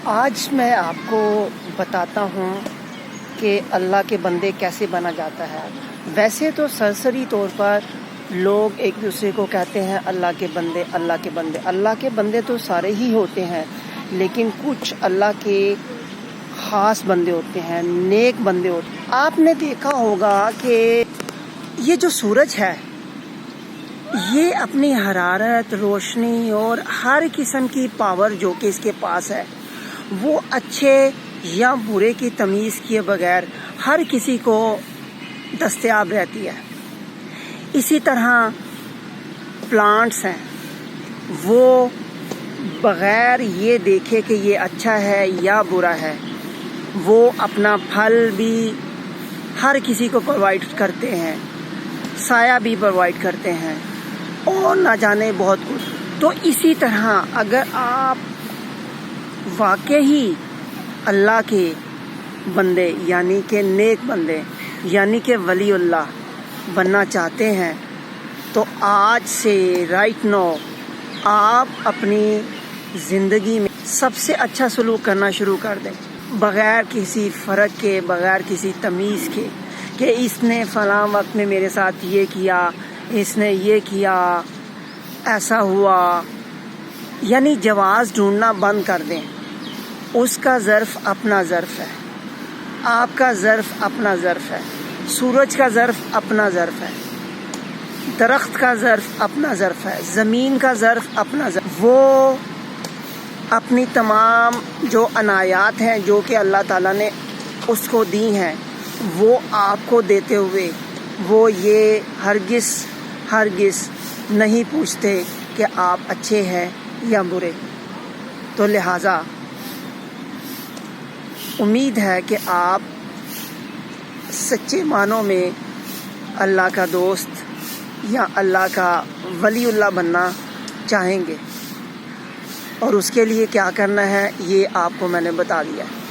آج میں آپ کو بتاتا ہوں کہ اللہ کے بندے کیسے بنا جاتا ہے۔ ویسے تو سرسری طور پر لوگ ایک دوسرے کو کہتے ہیں اللہ کے بندے، اللہ کے بندے۔ اللہ کے بندے تو سارے ہی ہوتے ہیں، لیکن کچھ اللہ کے خاص بندے ہوتے ہیں، نیک بندے ہوتے ہیں۔ آپ نے دیکھا ہوگا کہ یہ جو سورج ہے، یہ اپنی حرارت، روشنی اور ہر قسم کی پاور جو کہ اس کے پاس ہے، وہ اچھے یا برے کی تمیز کیے بغیر ہر کسی کو دستیاب رہتی ہے۔ اسی طرح پلانٹس ہیں، وہ بغیر یہ دیکھے کہ یہ اچھا ہے یا برا ہے، وہ اپنا پھل بھی ہر کسی کو پرووائڈ کرتے ہیں، سایہ بھی پرووائڈ کرتے ہیں، اور نہ جانے بہت کچھ۔ تو اسی طرح اگر آپ واقعی اللہ کے بندے یعنی کہ نیک بندے یعنی کہ ولی اللہ بننا چاہتے ہیں، تو آج سے رائٹ نو آپ اپنی زندگی میں سب سے اچھا سلوک کرنا شروع کر دیں، بغیر کسی فرق کے، بغیر کسی تمیز کے کہ اس نے فلاں وقت میں میرے ساتھ یہ کیا، اس نے یہ کیا، ایسا ہوا۔ یعنی جواز ڈھونڈنا بند کر دیں۔ اس کا ظرف اپنا ظرف ہے، آپ کا ظرف اپنا ظرف ہے، سورج کا ظرف اپنا ظرف ہے، درخت کا ظرف اپنا ظرف ہے، زمین کا ظرف اپنا ظرف۔ وہ اپنی تمام جو عنایات ہیں جو کہ اللہ تعالیٰ نے اس کو دی ہیں، وہ آپ کو دیتے ہوئے وہ یہ ہرگز نہیں پوچھتے کہ آپ اچھے ہیں یا برے۔ تو لہٰذا امید ہے کہ آپ سچے معنوں میں اللہ کا دوست یا اللہ کا ولی اللہ بننا چاہیں گے، اور اس کے لیے کیا کرنا ہے یہ آپ کو میں نے بتا دیا ہے۔